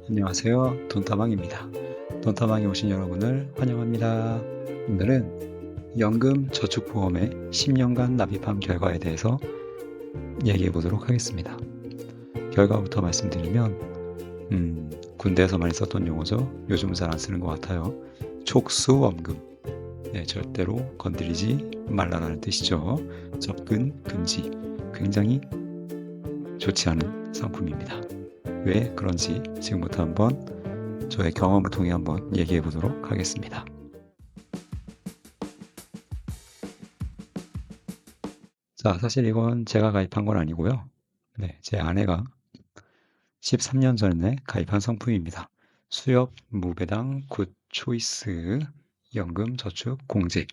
안녕하세요. 돈다방입니다. 돈다방에 오신 여러분을 환영합니다. 오늘은 연금 저축보험의 10년간 납입한 결과에 대해서 얘기해 보도록 하겠습니다. 결과부터 말씀드리면 군대에서 많이 썼던 용어죠. 요즘은 잘 안 쓰는 것 같아요. 촉수원금. 네, 절대로 건드리지 말라는 뜻이죠. 접근 금지. 굉장히 좋지 않은 상품입니다. 왜 그런지 지금부터 한번 저의 경험을 통해 한번 얘기해 보도록 하겠습니다. 자, 사실 이건 제가 가입한 건 아니고요. 네, 제 아내가 13년 전에 가입한 상품입니다. 수협 무배당 굿 초이스 연금 저축 공제.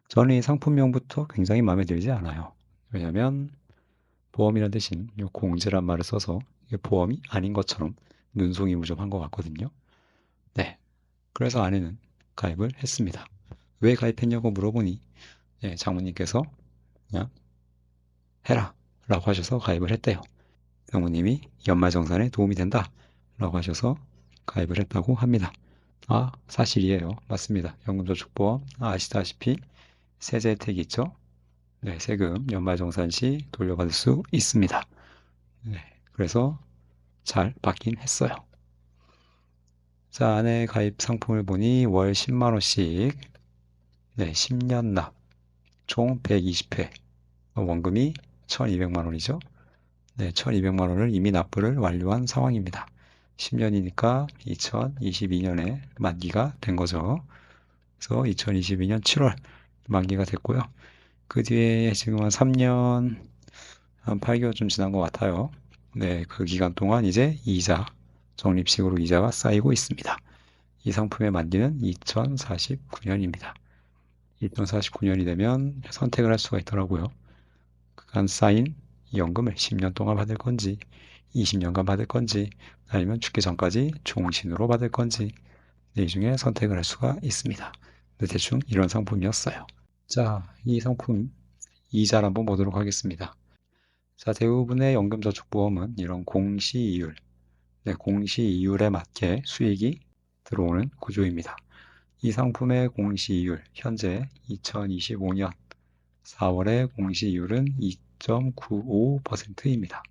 저는 이 상품명부터 굉장히 마음에 들지 않아요. 왜냐하면 보험이란 대신 이 공제란 말을 써서 이게 보험이 아닌 것처럼 눈송이무좀한 것 같거든요. 네, 그래서 아내는 가입을 했습니다. 왜 가입했냐고 물어보니 장모님께서 그냥 해라 라고 하셔서 가입을 했대요. 장모님이 연말정산에 도움이 된다 라고 하셔서 가입을 했다고 합니다. 아, 사실이에요. 맞습니다. 연금저축보험 아시다시피 세제 혜택이 있죠. 네, 세금 연말정산 시 돌려받을 수 있습니다. 네, 그래서 잘 받긴 했어요. 자, 아내 가입 상품을 보니 월 10만원씩 10년 납, 총 120회, 원금이 1200만 원이죠. 네, 1200만 원을 이미 납부를 완료한 상황입니다. 10년이니까 2022년에 만기가 된 거죠. 그래서 2022년 7월 만기가 됐고요. 그 뒤에 지금 한 3년, 한 8개월쯤 지난 것 같아요. 네, 그 기간 동안 이제 이자, 적립식으로 이자가 쌓이고 있습니다. 이 상품의 만기는 2049년입니다. 2049년이 되면 선택을 할 수가 있더라고요. 그간 쌓인 연금을 10년 동안 받을 건지, 20년간 받을 건지, 아니면 죽기 전까지 종신으로 받을 건지, 이 중에 선택을 할 수가 있습니다. 대충 이런 상품이었어요. 자, 이 상품 이자를 한번 보도록 하겠습니다. 자, 대부분의 연금저축보험은 이런 공시이율, 공시이율에 맞게 수익이 들어오는 구조입니다. 이 상품의 공시이율, 현재 2025년 4월의 공시이율은 2.95%입니다.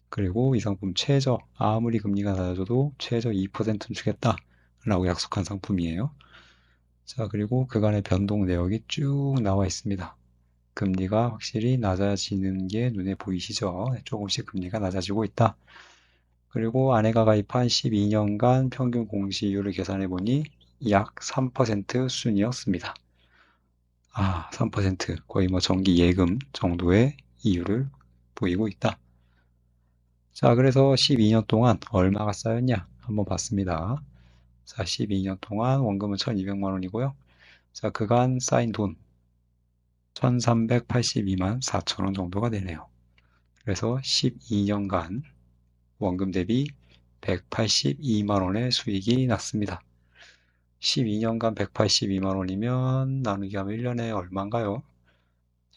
그리고 이 상품 최저, 아무리 금리가 낮아져도 최저 2%는 주겠다 라고 약속한 상품이에요. 자, 그리고 그간의 변동 내역이 쭉 나와 있습니다. 금리가 확실히 낮아지는 게 눈에 보이시죠? 조금씩 금리가 낮아지고 있다. 그리고 아내가 가입한 12년간 평균 공시이율을 계산해 보니 약 3% 수준이었습니다. 아, 3% 거의 뭐 정기 예금 정도의 이율을 보이고 있다. 자, 그래서 12년 동안 얼마가 쌓였냐 한번 봤습니다. 자, 12년 동안 원금은 1200만 원이고요. 자, 그간 쌓인 돈 1382만 4천 원 정도가 되네요. 그래서 12년간 원금 대비 182만 원의 수익이 났습니다. 12년간 182만 원이면 나누기 하면 1년에 얼마인가요?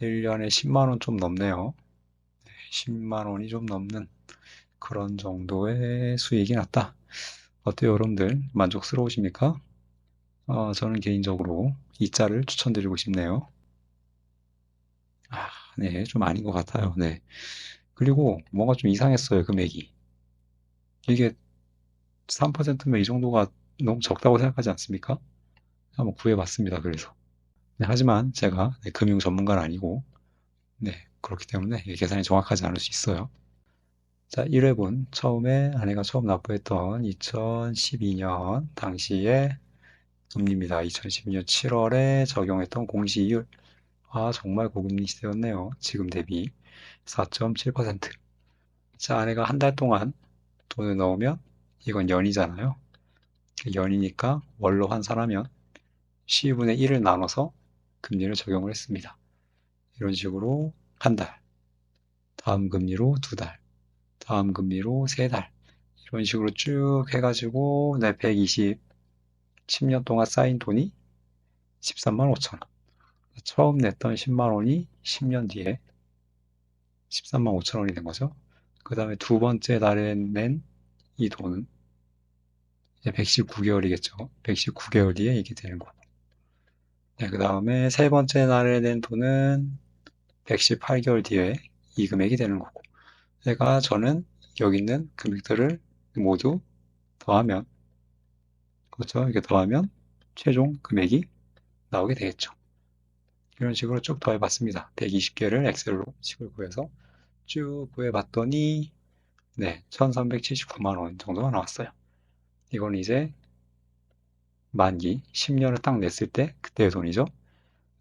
1년에 10만 원 좀 넘네요. 10만 원이 좀 넘는 그런 정도의 수익이 났다. 어때요, 여러분들? 만족스러우십니까? 저는 개인적으로 이 짤을 추천드리고 싶네요. 아, 네, 좀 아닌 것 같아요. 네. 그리고 뭔가 좀 이상했어요, 금액이. 이게 3%면 이 정도가 너무 적다고 생각하지 않습니까? 한번 구해봤습니다, 그래서. 네, 하지만 제가 금융 전문가는 아니고, 네, 그렇기 때문에 계산이 정확하지 않을 수 있어요. 자, 1회분 처음에 아내가 처음 납부했던 2012년 당시의 금리입니다. 2012년 7월에 적용했던 공시이율. 아, 정말 고금리 시대였네요. 지금 대비 4.7%. 자, 아내가 한 달 동안 돈을 넣으면 이건 연이잖아요. 연이니까 월로 환산하면 12분의 1을 나눠서 금리를 적용을 했습니다. 이런 식으로 한 달, 다음 금리로 두 달, 다음 금리로 세 달, 이런 식으로 쭉 해가지고 내 120, 10년 동안 쌓인 돈이 13만 5천 원. 처음 냈던 10만 원이 10년 뒤에 13만 5천 원이 된 거죠. 그 다음에 두 번째 달에 낸 이 돈은 119개월이겠죠. 119개월 뒤에 이게 되는 거고. 네, 그 다음에 세 번째 날에 낸 돈은 118개월 뒤에 이 금액이 되는 거고. 저는 여기 있는 금액들을 모두 더하면, 그렇죠? 이렇게 더하면 최종 금액이 나오게 되겠죠. 이런 식으로 쭉 더해봤습니다. 120개를 엑셀로 식을 구해서 쭉 구해봤더니, 네, 1379만 원 정도가 나왔어요. 이건 이제 만기 10년을 딱 냈을 때 그때의 돈이죠.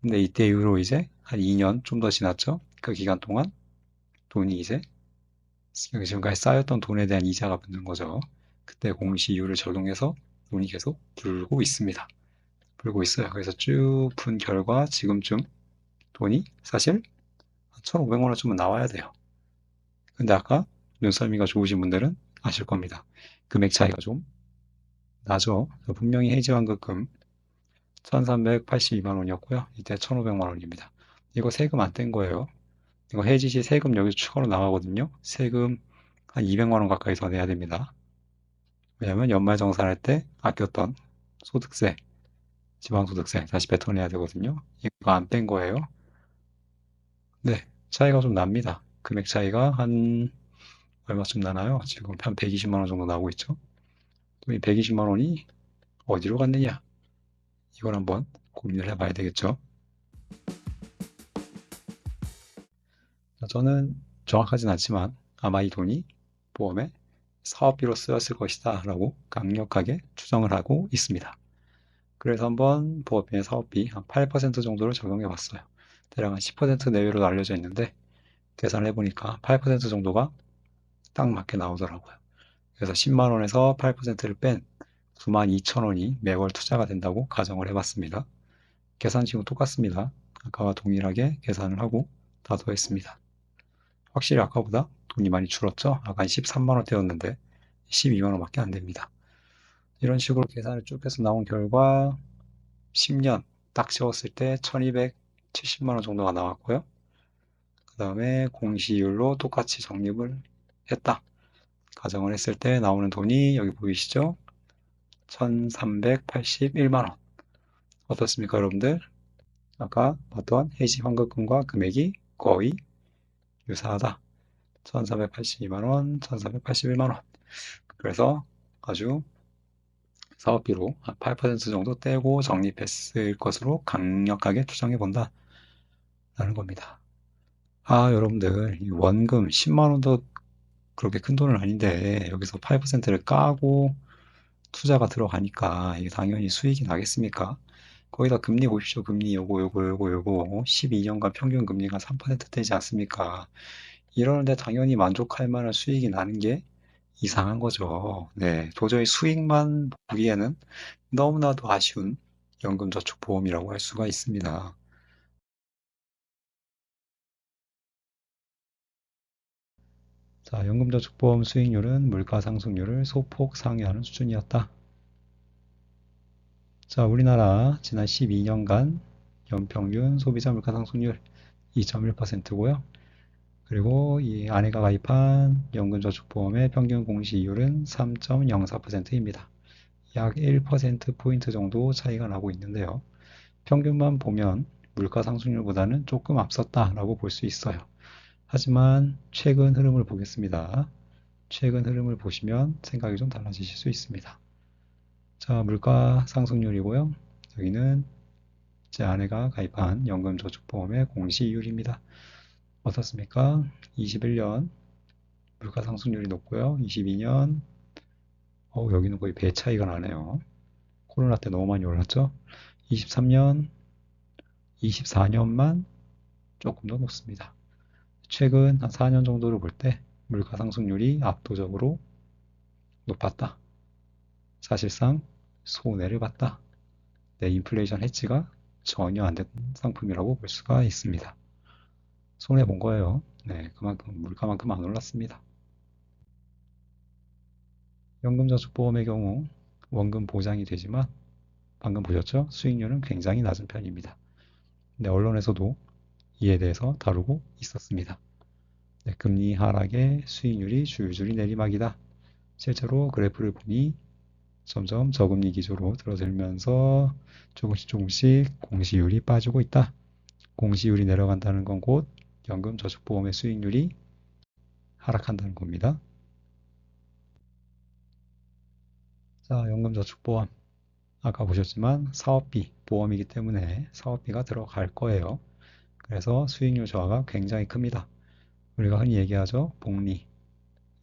근데 이때 이후로 이제 한 2년 좀 더 지났죠. 그 기간 동안 돈이 이제 지금까지 쌓였던 돈에 대한 이자가 붙는 거죠. 그때 공시이율을 적용해서 돈이 계속 불고 있습니다. 불고 있어요. 그래서 쭉 푼 결과 지금쯤 돈이 사실 1,500만 원쯤은 나와야 돼요. 근데 아까 눈썰미가 좋으신 분들은 아실 겁니다. 금액 차이가 좀 나죠. 분명히 해지환급금 1,382만 원이었고요. 이때 1,500만 원입니다. 이거 세금 안 뗀 거예요. 이거 해지 시 세금 여기서 추가로 나가거든요. 세금 한 200만 원 가까이 더 내야 됩니다. 왜냐면 연말정산할 때 아꼈던 소득세, 지방소득세 다시 뱉어내야 되거든요. 이거 안 뺀 거예요. 네, 차이가 좀 납니다. 금액 차이가 한 얼마쯤 나나요? 지금 한 120만 원 정도 나오고 있죠. 그럼 이 120만 원이 어디로 갔느냐? 이걸 한번 고민을 해봐야 되겠죠. 저는 정확하진 않지만 아마 이 돈이 보험에 사업비로 쓰였을 것이다 라고 강력하게 추정을 하고 있습니다. 그래서 한번 보험의 사업비 한 8% 정도를 적용해 봤어요. 대략 한 10% 내외로 알려져 있는데 계산을 해보니까 8% 정도가 딱 맞게 나오더라고요. 그래서 10만 원에서 8%를 뺀 92,000원이 매월 투자가 된다고 가정을 해봤습니다. 계산식은 똑같습니다. 아까와 동일하게 계산을 하고 다 더했습니다. 확실히 아까보다 돈이 많이 줄었죠? 아까 13만 원대였는데 12만 원밖에 안 됩니다. 이런 식으로 계산을 쭉 해서 나온 결과 10년 딱 채웠을 때 1270만 원 정도가 나왔고요. 그 다음에 공시이율로 똑같이 적립을 했다. 가정을 했을 때 나오는 돈이 여기 보이시죠? 1381만 원. 어떻습니까, 여러분들? 아까 봤던 해지 환급금과 금액이 거의 유사하다. 1382만 원, 1381만 원. 그래서 아주 사업비로 한 8% 정도 떼고 적립했을 것으로 강력하게 추정해 본다. 라는 겁니다. 아, 여러분들, 이 원금 10만 원도 그렇게 큰 돈은 아닌데, 여기서 8%를 까고 투자가 들어가니까 이게 당연히 수익이 나겠습니까? 거기다 금리 보십시오. 금리 요거 12년간 평균 금리가 3% 되지 않습니까? 이러는데 당연히 만족할 만한 수익이 나는 게 이상한 거죠. 네, 도저히 수익만 보기에는 너무나도 아쉬운 연금저축보험이라고 할 수가 있습니다. 자, 연금저축보험 수익률은 물가상승률을 소폭 상회하는 수준이었다. 자, 우리나라 지난 12년간 연평균 소비자 물가상승률 2.1%고요. 그리고 이 아내가 가입한 연금저축보험의 평균 공시이율은 3.04%입니다. 약 1%포인트 정도 차이가 나고 있는데요. 평균만 보면 물가상승률보다는 조금 앞섰다라고 볼 수 있어요. 하지만 최근 흐름을 보겠습니다. 최근 흐름을 보시면 생각이 좀 달라지실 수 있습니다. 자, 물가 상승률이고요. 여기는 제 아내가 가입한 연금저축보험의 공시이율입니다. 어떻습니까? 21년 물가 상승률이 높고요. 22년 여기는 거의 배 차이가 나네요. 코로나 때 너무 많이 올랐죠? 23년, 24년만 조금 더 높습니다. 최근 한 4년 정도를 볼 때 물가 상승률이 압도적으로 높았다. 사실상 손해를 봤다. 네, 인플레이션 해지가 전혀 안 된 상품이라고 볼 수가 있습니다. 손해 본 거예요. 네, 그만큼 물가만큼 안 올랐습니다. 연금저축보험의 경우 원금 보장이 되지만 방금 보셨죠? 수익률은 굉장히 낮은 편입니다. 근데 언론에서도 이에 대해서 다루고 있었습니다. 네, 금리 하락에 수익률이 줄줄이 내리막이다. 실제로 그래프를 보니 점점 저금리 기조로 들어들면서 조금씩 공시율이 빠지고 있다. 공시율이 내려간다는 건 곧 연금저축보험의 수익률이 하락한다는 겁니다. 자, 연금저축보험. 아까 보셨지만 사업비, 보험이기 때문에 사업비가 들어갈 거예요. 그래서 수익률 저하가 굉장히 큽니다. 우리가 흔히 얘기하죠. 복리.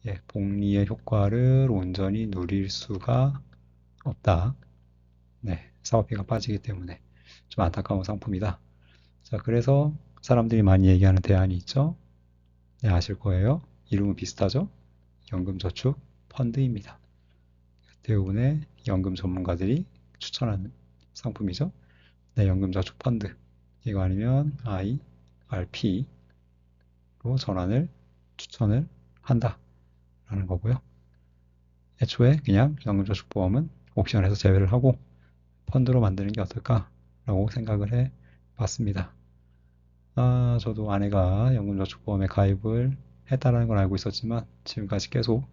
예, 복리의 효과를 온전히 누릴 수가 없다. 네, 사업비가 빠지기 때문에 좀 안타까운 상품이다. 자, 그래서 사람들이 많이 얘기하는 대안이 있죠. 네, 아실 거예요. 이름은 비슷하죠. 연금저축 펀드입니다. 대부분의 연금 전문가들이 추천하는 상품이죠. 네, 연금저축 펀드. 이거 아니면 IRP로 추천을 한다. 라는 거고요. 애초에 그냥 연금저축보험은 옵션에서 제외를 하고 펀드로 만드는 게 어떨까라고 생각을 해 봤습니다. 저도 아내가 연금저축보험에 가입을 했다는 걸 알고 있었지만 지금까지 계속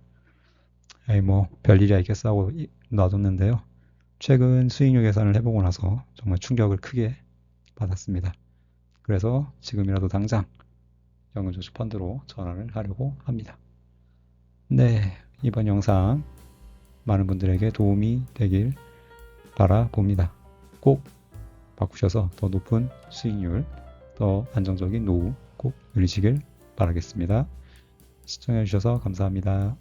뭐 별일이야 있겠어 하고 놔뒀는데요. 최근 수익률 계산을 해보고 나서 정말 충격을 크게 받았습니다. 그래서 지금이라도 당장 연금저축 펀드로 전환을 하려고 합니다. 네, 이번 영상 많은 분들에게 도움이 되길 바라봅니다. 꼭 바꾸셔서 더 높은 수익률, 더 안정적인 노후 꼭 누리시길 바라겠습니다. 시청해주셔서 감사합니다.